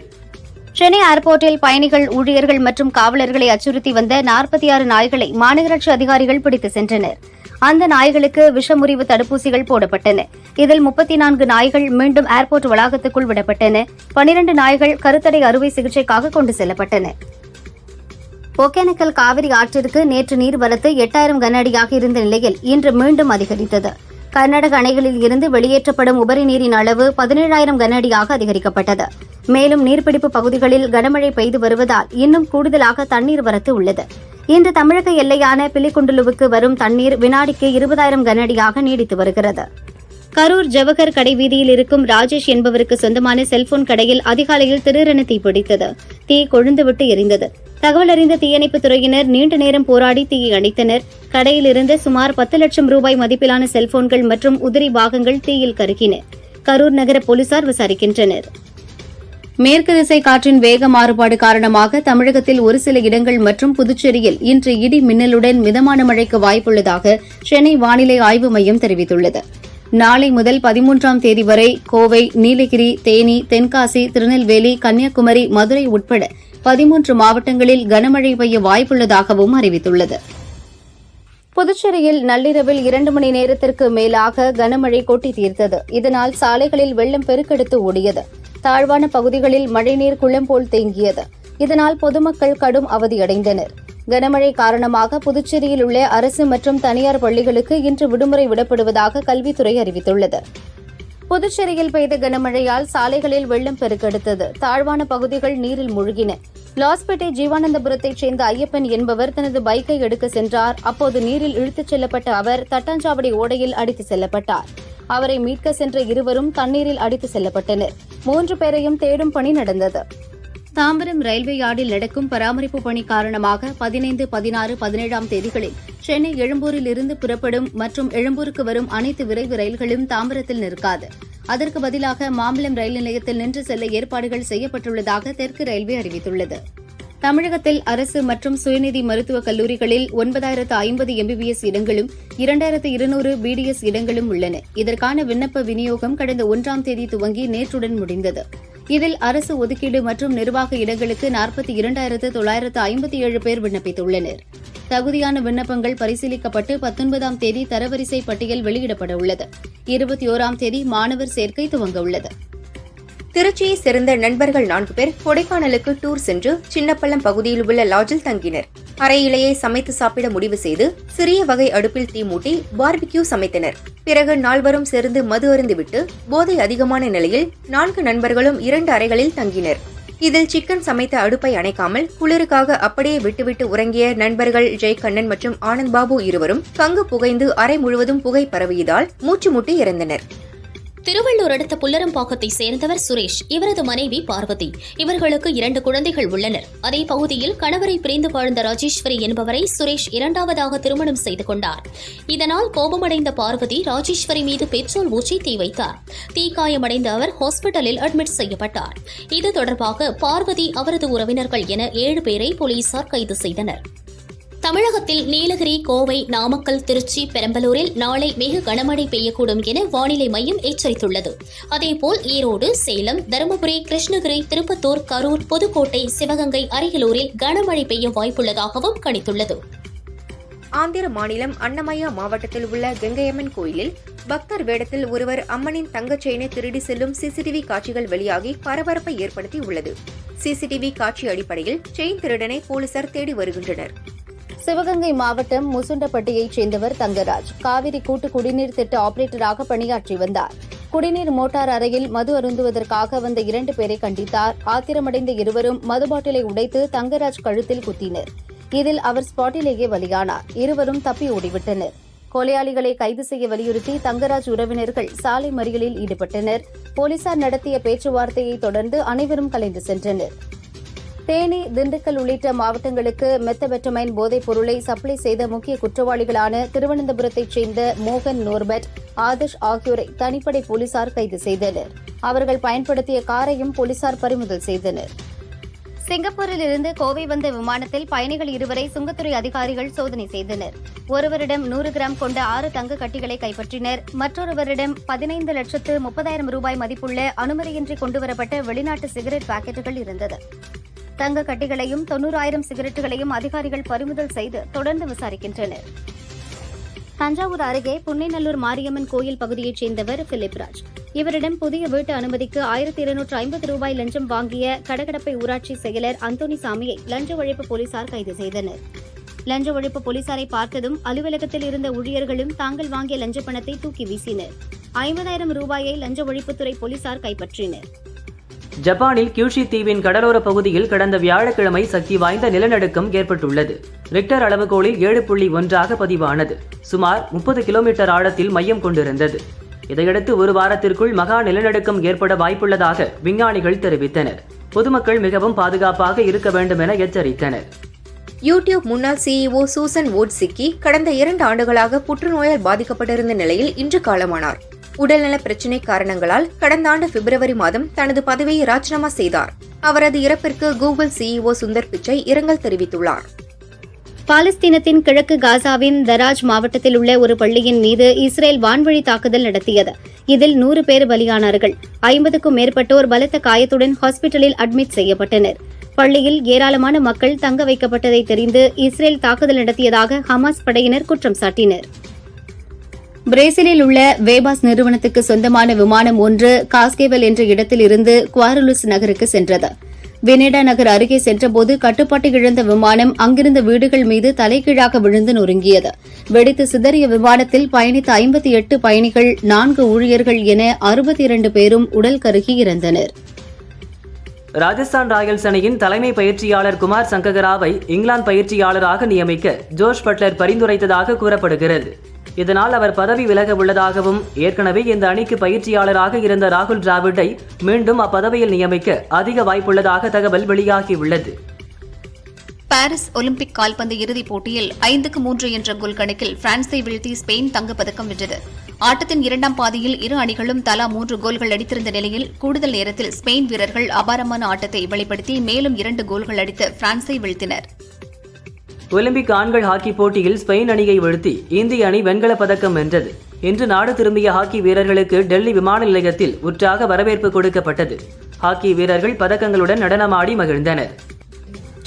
சென்னை ஏர்போர்ட்டில் பயணிகள், ஊழியர்கள் மற்றும் காவலர்களை அச்சுறுத்தி வந்த 46 நாய்களை மாநகராட்சி அதிகாரிகள் பிடித்து சென்றனர். அந்த நாய்களுக்கு விஷமுறிவு தடுப்பூசிகள் போடப்பட்டன. இதில் 34 நாய்கள் மீண்டும் ஏர்போர்ட் வளாகத்துக்குள் விடப்பட்டன. 12 நாய்கள் கருத்தடை அறுவை சிகிச்சைக்காக கொண்டு செல்லப்பட்டன. ஒகேனக்கல் காவிரி ஆற்றிற்கு நேற்று நீர்வரத்து 8000 கன அடியாக இருந்த நிலையில் இன்று மீண்டும் அதிகரித்தது. கர்நாடக அணைகளில் இருந்து வெளியேற்றப்படும் உபரி நீரின் அளவு 17000 கன அடியாக அதிகரிக்கப்பட்டது. மேலும் நீர்பிடிப்பு பகுதிகளில் கனமழை பெய்து வருவதால் இன்னும் கூடுதலாக தண்ணீர் வரத்து உள்ளது. இன்று தமிழக எல்லையான பிலிகுண்டுலுவுக்கு வரும் தண்ணீர் வினாடிக்கு 20000 கன அடியாக நீடித்து வருகிறது. கரூர் ஜவஹர் கடைவீதியில் இருக்கும் ராஜேஷ் என்பவருக்கு சொந்தமான செல்போன் கடையில் அதிகாலையில் திடீரென தீப்பிடித்தது. தீ கொழுந்துவிட்டு எரிந்தது. தகவல் அறிந்த தீயணைப்புத் துறையினர் நீண்ட நேரம் போராடி தீயை அணைத்தனர். கடையில் இருந்த சுமார் 10 லட்சம் ரூபாய் மதிப்பிலான செல்போன்கள் மற்றும் உதிரி பாகங்கள் தீயில் கருகின. கரூர் நகர போலீசார் விசாரிக்கின்றனர். மேற்கு திசை காற்றின் வேக மாறுபாடு காரணமாக தமிழகத்தில் ஒரு சில இடங்கள் மற்றும் புதுச்சேரியில் இன்று இடி மின்னலுடன் மிதமான மழைக்கு வாய்ப்புள்ளதாக சென்னை வானிலை ஆய்வு மையம் தெரிவித்துள்ளது. நாளை முதல் 13ஆம் தேதி வரை கோவை, நீலகிரி, தேனி, தென்காசி, திருநெல்வேலி, கன்னியாகுமரி, மதுரை உட்பட 13 மாவட்டங்களில் கனமழை பெய்ய வாய்ப்புள்ளதாகவும் அறிவித்துள்ளது. புதுச்சேரியில் நள்ளிரவில் 2 மணி நேரத்திற்கு மேலாக கனமழை கொட்டி தீர்த்தது. இதனால் சாலைகளில் வெள்ளம் பெருக்கெடுத்து ஓடியது. தாழ்வான பகுதிகளில் மழைநீர் குளம் போல் தேங்கியது. இதனால் பொதுமக்கள் கடும் அவதியடைந்தனர். கனமழை காரணமாக புதுச்சேரியில் உள்ள அரசு மற்றும் தனியார் பள்ளிகளுக்கு இன்று விடுமுறை விடப்படுவதாக கல்வித்துறை அறிவித்துள்ளது. புதுச்சேரியில் பெய்த கனமழையால் சாலைகளில் வெள்ளம் பெருக்கெடுத்தது. தாழ்வான பகுதிகள் நீரில் மூழ்கின. லாஸ்பேட்டை ஜீவானந்தபுரத்தைச் சேர்ந்த ஐயப்பன் என்பவர் தனது பைக்கை எடுக்க சென்றார். அப்போது நீரில் இழுத்துச் செல்லப்பட்ட அவர் தட்டாஞ்சாவடி ஓடையில் அடித்துச் செல்லப்பட்டார். அவரை மீட்க சென்ற இருவரும் தண்ணீரில் அடித்துச் செல்லப்பட்டனர். 3 பேரையும் தேடும் பணி நடந்தது. தாம்பரம் ரயில்வே யார்டில் நடக்கும் பராமரிப்பு பணி காரணமாக 15, 16, 17ஆம் தேதிகளில் சென்னை எழும்பூரில் இருந்து புறப்படும் மற்றும் எழும்பூருக்கு வரும் அனைத்து விரைவு ரயில்களும் தாம்பரத்தில் நிற்காது. அதற்கு பதிலாக மாம்பலம் ரயில் நிலையத்தில் நின்று செல்ல ஏற்பாடுகள் செய்யப்பட்டுள்ளதாக தெற்கு ரயில்வே அறிவித்துள்ளது. தமிழகத்தில் அரசு மற்றும் சுயநிதி மருத்துவக் கல்லூரிகளில் 9050 MBBS இடங்களும் 2200 BDS இடங்களும் உள்ளன. இதற்கான விண்ணப்ப விநியோகம் கடந்த 1ஆம் தேதி துவங்கி நேற்றுடன் முடிந்தது. இதில் அரசு ஒதுக்கீடு மற்றும் நிர்வாக இடங்களுக்கு 42957 பேர் விண்ணப்பித்துள்ளனர். தகுதியான விண்ணப்பங்கள் பரிசீலிக்கப்பட்டு 19ஆம் தேதி தரவரிசை பட்டியல் வெளியிடப்பட உள்ளது. 21ஆம் தேதி மாணவர் சேர்க்கை துவங்க உள்ளது. திருச்சியைச் சேர்ந்த நண்பர்கள் 4 பேர் கொடைக்கானலுக்கு டூர் சென்று சின்னப்பள்ளம் பகுதியில் உள்ள லாட்ஜில் தங்கினர். அறையிலேயே சமைத்து சாப்பிட முடிவு செய்து சிறிய வகை அடுப்பில் தீ மூட்டி பார்பிக்யூ சமைத்தனர். பிறகு 4 சேர்ந்து மது அருந்திவிட்டு போதை அதிகமான நிலையில் 4 நண்பர்களும் 2 அறைகளில் தங்கினர். இதில் சிக்கன் சமைத்த அடுப்பை அணைக்காமல் குளிருக்காக அப்படியே விட்டுவிட்டு உறங்கிய நண்பர்கள் ஜெயக்கண்ணன் மற்றும் ஆனந்த் பாபு இருவரும் கங்கு புகைந்து அறை முழுவதும் புகை பரவியதால் மூச்சு முட்டி இறந்தனர். திருவள்ளூர் அடுத்த புல்லரம்பாக்கத்தை சேர்ந்தவர் சுரேஷ். இவரது மனைவி பார்வதி. இவர்களுக்கு 2 குழந்தைகள் உள்ளனர். அதே பகுதியில் கணவரை பிரிந்து வாழ்ந்த ராஜேஸ்வரி என்பவரை சுரேஷ் 2வதாக திருமணம் செய்து கொண்டார். இதனால் கோபமடைந்த பார்வதி ராஜேஸ்வரி மீது பெட்ரோல் ஊற்றி தீ வைத்தார். தீக்காயமடைந்த அவர் ஹாஸ்பிட்டலில் அட்மிட் செய்யப்பட்டார். இது தொடர்பாக பார்வதி, அவரது உறவினர்கள் என 7 பேரை போலீசார் கைது செய்தனர். தமிழகத்தில் நீலகிரி, கோவை, நாமக்கல், திருச்சி, பெரம்பலூரில் நாளை மிக கனமழை பெய்யக்கூடும் என வானிலை மையம் எச்சரித்துள்ளது. அதேபோல் ஈரோடு, சேலம், தருமபுரி, கிருஷ்ணகிரி, திருப்பத்தூர், கரூர், புதுக்கோட்டை, சிவகங்கை, அரியலூரில் கனமழை பெய்ய வாய்ப்புள்ளதாகவும் கணித்துள்ளது. ஆந்திர மாநிலம் அன்னமய்யா மாவட்டத்தில் உள்ள கங்கையம்மன் கோயிலில் பக்தர் வேடத்தில் ஒருவர் அம்மனின் தங்கச் செயினை திருடி செல்லும் சிசிடிவி காட்சிகள் வெளியாகி பரபரப்பை ஏற்படுத்தியுள்ளது. சிசிடிவி காட்சி அடிப்படையில் செயின் திருடனை போலீசார் தேடி வருகின்றனர். சிவகங்கை மாவட்டம் முசுண்டப்பட்டியைச் சேர்ந்தவர் தங்கராஜ் காவிரி கூட்டு குடிநீர் திட்ட ஆபரேட்டராக பணியாற்றி வந்தார். குடிநீர் மோட்டார் அறையில் மது அருந்துவதற்காக வந்த 2 பேரை கண்டித்தார். ஆத்திரமடைந்த இருவரும் மது பாட்டிலை உடைத்து தங்கராஜ் கழுத்தில் குத்தினர். இதில் அவர் ஸ்பாட்டிலேயே பலியானார். இருவரும் தப்பி ஓடிவிட்டனர். கொலையாளிகளை கைது செய்ய வலியுறுத்தி தங்கராஜ் உறவினர்கள் சாலை மறியலில் ஈடுபட்டனர். போலீசார் நடத்திய பேச்சுவார்த்தையை தொடர்ந்து அனைவரும் கலைந்து சென்றனர். தேனி, திண்டுக்கல் உள்ளிட்ட மாவட்டங்களுக்கு மெத்தபெட்டமைன் போதைப் பொருளை சப்ளை செய்த முக்கிய குற்றவாளிகளான திருவனந்தபுரத்தைச் சேர்ந்த மோகன், நோர்பட், ஆதர்ஷ் ஆகியோரை தனிப்படை போலீசார் கைது செய்தனர். அவர்கள் பயன்படுத்திய காரையும் போலீசார் பறிமுதல் செய்தனர். சிங்கப்பூரில் இருந்து கோவை வந்த விமானத்தில் பயணிகள் இருவரை சுங்கத்துறை அதிகாரிகள் சோதனை செய்தனர். ஒருவரிடம் 100 கிராம் கொண்ட 6 தங்க கட்டிகளை கைப்பற்றினர். மற்றொருவரிடம் 15,30,000 ரூபாய் மதிப்புள்ள அனுமதியின்றி கொண்டுவரப்பட்ட வெளிநாட்டு சிகரெட் பாக்கெட்டுகள் இருந்தது. தங்க கட்டிகளையும் 90,000 சிகரெட்டுகளையும் அதிகாரிகள் பறிமுதல் செய்து தொடர்ந்து விசாரிக்கின்றனர். தஞ்சாவூர் அருகே புன்னைநல்லூர் மாரியம்மன் கோயில் பகுதியைச் சேர்ந்தவர் பிலிப் ராஜ். இவரிடம் புதிய வீட்டு அனுமதிக்கு 1,250 ரூபாய் லஞ்சம் வாங்கிய கடகடப்பை ஊராட்சி செயலர் அந்தோணிசாமியை லஞ்ச ஒழிப்பு போலீசார் கைது செய்தனர். லஞ்ச ஒழிப்பு போலீசாரை பார்த்ததும் அலுவலகத்தில் இருந்த ஊழியர்களும் தாங்கள் வாங்கிய லஞ்ச பணத்தை தூக்கி வீசினர். 50,000 ரூபாயை லஞ்ச ஒழிப்புத்துறை போலீசார் கைப்பற்றினர். ஜப்பானில் கியூஷி தீவின் கடலோர பகுதியில் கடந்த வியாழக்கிழமை சக்தி வாய்ந்த நிலநடுக்கம் ஏற்பட்டுள்ளது. ரிக்டர் அளவுகோலில் 7.1 பதிவானது. சுமார் 30 கிலோமீட்டர் ஆழத்தில் மையம் கொண்டிருந்தது. இதையடுத்து ஒரு வாரத்திற்குள் மகா நிலநடுக்கம் ஏற்பட வாய்ப்புள்ளதாக விஞ்ஞானிகள் தெரிவித்தனர். பொதுமக்கள் மிகவும் பாதுகாப்பாக இருக்க வேண்டும் என எச்சரித்தனர். யூடியூப் முன்னாள் சிஇஓ சூசன் வோட்சிக்கி கடந்த 2 ஆண்டுகளாக புற்றுநோயால் பாதிக்கப்பட்டிருந்த நிலையில் இன்று காலமானார். உடல்நல பிரச்சினை காரணங்களால் கடந்த ஆண்டு பிப்ரவரி மாதம் தனது பதவியை ராஜினாமா செய்தார். அவரது இறப்பிற்கு கூகுள் சிஇஓ சுந்தர் பிச்சை இரங்கல் தெரிவித்துள்ளார். பாலஸ்தீனத்தின் கிழக்கு காசாவின் தராஜ் மாவட்டத்தில் உள்ள ஒரு பள்ளியின் மீது இஸ்ரேல் வான்வழி தாக்குதல் நடத்தியது. இதில் 100 பேர் பலியானார்கள். 50க்கும் மேற்பட்டோர் பலத்த காயத்துடன் ஹாஸ்பிட்டலில் அட்மிட் செய்யப்பட்டனர். பள்ளியில் ஏராளமான மக்கள் தங்க வைக்கப்பட்டதை தெரிந்து இஸ்ரேல் தாக்குதல் நடத்தியதாக ஹமாஸ் படையினர் குற்றம் சாட்டினர். பிரேசிலில் உள்ள வேபாஸ் நிறுவனத்துக்கு சொந்தமான விமானம் ஒன்று காஸ்கேவல் என்ற இடத்தில் இருந்து குவாரலுஸ் நகருக்கு சென்றது. வெனேடா நகர் அருகே சென்றபோது கட்டுப்பாட்டை இழந்த விமானம் அங்கிருந்த வீடுகள் மீது தலைகீழாக விழுந்து நொறுங்கியது. வெடித்து சிதறிய விமானத்தில் பயணித்த 58 பயணிகள், 4 ஊழியர்கள் என 62 பேரும் உடல் கருகி இறந்தனர். ராஜஸ்தான் ராயல்ஸ் அணியின் தலைமை பயிற்சியாளர் குமார் சங்ககராவை இங்கிலாந்து பயிற்சியாளராக நியமிக்க ஜோஷ் பட்லர் பரிந்துரைத்ததாக கூறப்படுகிறது. இதனால் அவர் பதவி விலக உள்ளதாகவும் ஏற்கனவே இந்த அணிக்கு பயிற்சியாளராக இருந்த ராகுல் டிராவிடை மீண்டும் அப்பதவியில் நியமிக்க அதிக வாய்ப்புள்ளதாக தகவல் வெளியாகியுள்ளது. பாரிஸ் ஒலிம்பிக் கால்பந்து இறுதிப் போட்டியில் 5-3 என்ற கோல் கணக்கில் பிரான்ஸை வீழ்த்தி ஸ்பெயின் தங்கப்பதக்கம் வென்றது. ஆட்டத்தின் 2ஆம் பாதியில் இரு அணிகளும் தலா 3 கோல்கள் அடித்திருந்த நிலையில் கூடுதல் நேரத்தில் ஸ்பெயின் வீரர்கள் அபாரமான ஆட்டத்தை வெளிப்படுத்தி மேலும் 2 கோல்கள் அடித்து பிரான்ஸை வீழ்த்தினர். ஒலிம்பிக் ஆண்கள் ஹாக்கி போட்டியில் ஸ்பெயின் அணியை வீழ்த்தி இந்திய அணி வெண்கலப் பதக்கம் வென்றது. இன்று நாடு திரும்பிய ஹாக்கி வீரர்களுக்கு டெல்லி விமான நிலையத்தில் உற்சாக வரவேற்பு கொடுக்கப்பட்டது. ஹாக்கி வீரர்கள் பதக்கங்களுடன் நடனமாடி மகிழ்ந்தனர்.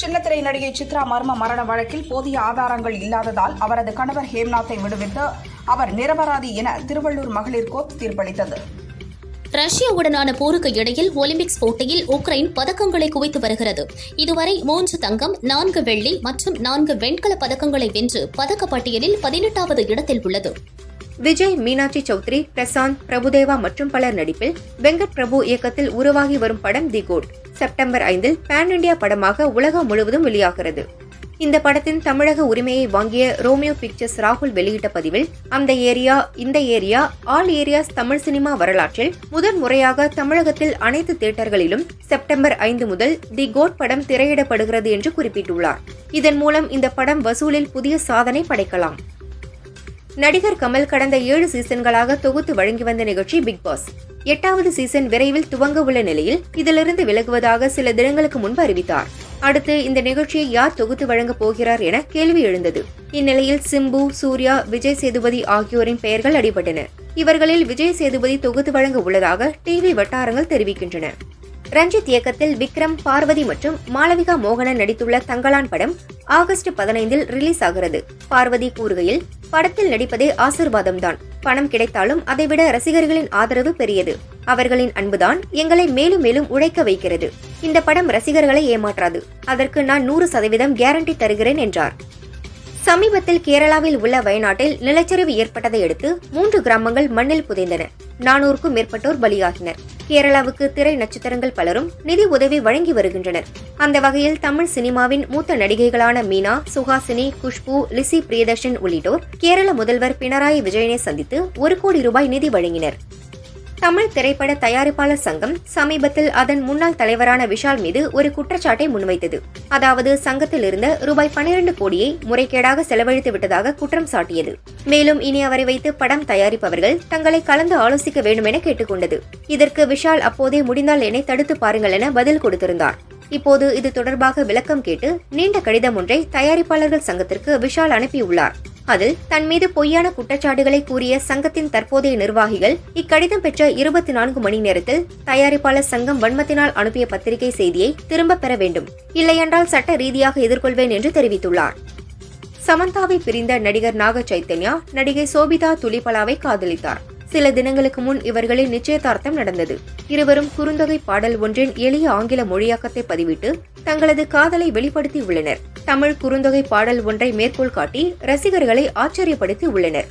சின்னத்திரை நடிகை சித்ரா மர்ம மரண வழக்கில் போதிய ஆதாரங்கள் இல்லாததால் அவரது கணவர் ஹேம்நாத்தை விடுவித்து அவர் நிரபராதி என திருவள்ளூர் மகளிர் கோர்ட் தீர்ப்பளித்தது. ரஷ்யாவுடனான போருக்கு இடையில் ஒலிம்பிக்ஸ் போட்டியில் உக்ரைன் பதக்கங்களை குவித்து வருகிறது. இதுவரை 3 தங்கம், 4 வெள்ளி மற்றும் 4 வெண்கல பதக்கங்களை வென்று பதக்கப்பட்டியலில் 18வது இடத்தில் உள்ளது. விஜய், மீனாட்சி சௌத்ரி, பிரசாந்த், பிரபுதேவா மற்றும் பலர் நடிப்பில் வெங்கட் பிரபு இயக்கத்தில் உருவாகி வரும் படம் தி கோட் செப்டம்பர் 5 பேன் இண்டியா படமாக உலகம் முழுவதும் வெளியாகிறது. இந்த படத்தின் தமிழக உரிமையை வாங்கிய ரோமியோ பிக்சர்ஸ் ராகுல் வெளியிட்ட பதிவில் அந்த ஏரியா, இந்த area, all areas Tamil cinema வரலாற்றில் முதன்முறையாக தமிழகத்தில் அனைத்து தியேட்டர்களிலும் செப்டம்பர் 5 முதல் தி கோட் படம் திரையிடப்படுகிறது என்று குறிப்பிட்டுள்ளார். இதன் மூலம் இந்த படம் வசூலில் புதிய சாதனை படைக்கலாம். நடிகர் கமல் கடந்த 7 சீசன்களாக தொகுத்து வழங்கி வந்த நிகழ்ச்சி பிக் பாஸ் 8வது சீசன் விரைவில் துவங்க உள்ள நிலையில் இதிலிருந்து விலகுவதாக சில தினங்களுக்கு முன்பு அறிவித்தார். அடுத்து இந்த நிகழ்ச்சியை யார் தொகுத்து வழங்கப் போகிறார் என கேள்வி எழுந்தது. இந்நிலையில் சிம்பு, சூர்யா, விஜய் சேதுபதி ஆகியோரின் பெயர்கள் அடிபட்டன. இவர்களில் விஜய் சேதுபதி தொகுத்து வழங்க உள்ளதாக டிவி வட்டாரங்கள் தெரிவிக்கின்றன. ரஞ்சித் இயக்கத்தில் விக்ரம், பார்வதி மற்றும் மாளவிகா மோகனன் நடித்துள்ள தங்கலான் படம் ஆகஸ்ட் 15 ரிலீஸ் ஆகிறது. பார்வதி கூறுகையில், படத்தில் நடிப்பதே ஆசீர்வாதம்தான். பணம் கிடைத்தாலும் அதைவிட ரசிகர்களின் ஆதரவு பெரியது. அவர்களின் அன்புதான் எங்களை மேலும் மேலும் உழைக்க வைக்கிறது. இந்த படம் ரசிகர்களை ஏமாற்றாது. அதற்கு நான் 100% கேரண்டி தருகிறேன் என்றார். சமீபத்தில் கேரளாவில் உள்ள வயநாட்டில் நிலச்சரிவு ஏற்பட்டதை அடுத்து 3 கிராமங்கள் மண்ணில் புதைந்தன. 400க்கும் மேற்பட்டோர் பலியாகினர். கேரளாவுக்கு திரை நட்சத்திரங்கள் பலரும் நிதி உதவி வழங்கி வருகின்றனர். அந்த வகையில் தமிழ் சினிமாவின் மூத்த நடிகைகளான மீனா, சுஹாசினி, குஷ்பு, லிசி பிரியதர்ஷன் உள்ளிட்டோர் கேரள முதல்வர் பினராயி விஜயனை சந்தித்து 1 கோடி ரூபாய் நிதி வழங்கினர். தமிழ் திரைப்பட தயாரிப்பாளர் சங்கம் சமீபத்தில் அதன் முன்னாள் தலைவரான விஷால் மீது ஒரு குற்றச்சாட்டை முன்வைத்தது. அதாவது சங்கத்தில் இருந்த ரூபாய் 12 கோடியை முறைகேடாக செலவழித்து விட்டதாக குற்றம் சாட்டியது. மேலும் இனி அவரை வைத்து படம் தயாரிப்பவர்கள் தங்களை கலந்து ஆலோசிக்க வேண்டும் என கேட்டுக்கொண்டது. இதற்கு விஷால் அப்போதே முடிந்தால் என்னை தடுத்து பாருங்கள் என பதில் கொடுத்திருந்தார். இப்போது இது தொடர்பாக விளக்கம் கேட்டு நீண்ட கடிதம் ஒன்றை தயாரிப்பாளர்கள் சங்கத்திற்கு விஷால் அனுப்பியுள்ளார். அதில் தன் மீது பொய்யான குற்றச்சாட்டுகளை கூறிய சங்கத்தின் தற்போதைய நிர்வாகிகள் இக்கடிதம் பெற்ற 24 மணி நேரத்தில் தயாரிப்பாளர் சங்கம் வன்மத்தினால் அனுப்பிய பத்திரிகை செய்தியை திரும்பப் பெற வேண்டும், இல்லையென்றால் சட்ட ரீதியாக எதிர்கொள்வேன் என்று தெரிவித்துள்ளார். சமந்தாவை பிரிந்த நடிகர் நாக சைத்தன்யா நடிகை சோபிதா துலிபலாவை காதலித்தார். சில தினங்களுக்கு முன் இவர்களின் நிச்சயதார்த்தம் நடந்தது. இருவரும் குறுந்தொகை பாடல் ஒன்றின் எளிய ஆங்கில மொழியாக்கத்தை பதிவிட்டு தங்களது காதலை வெளிப்படுத்தி உள்ளனர். தமிழ் குறுந்தொகை பாடல் ஒன்றை மேற்கோள் காட்டி ரசிகர்களை ஆச்சரியப்படுத்தி உள்ளனர்.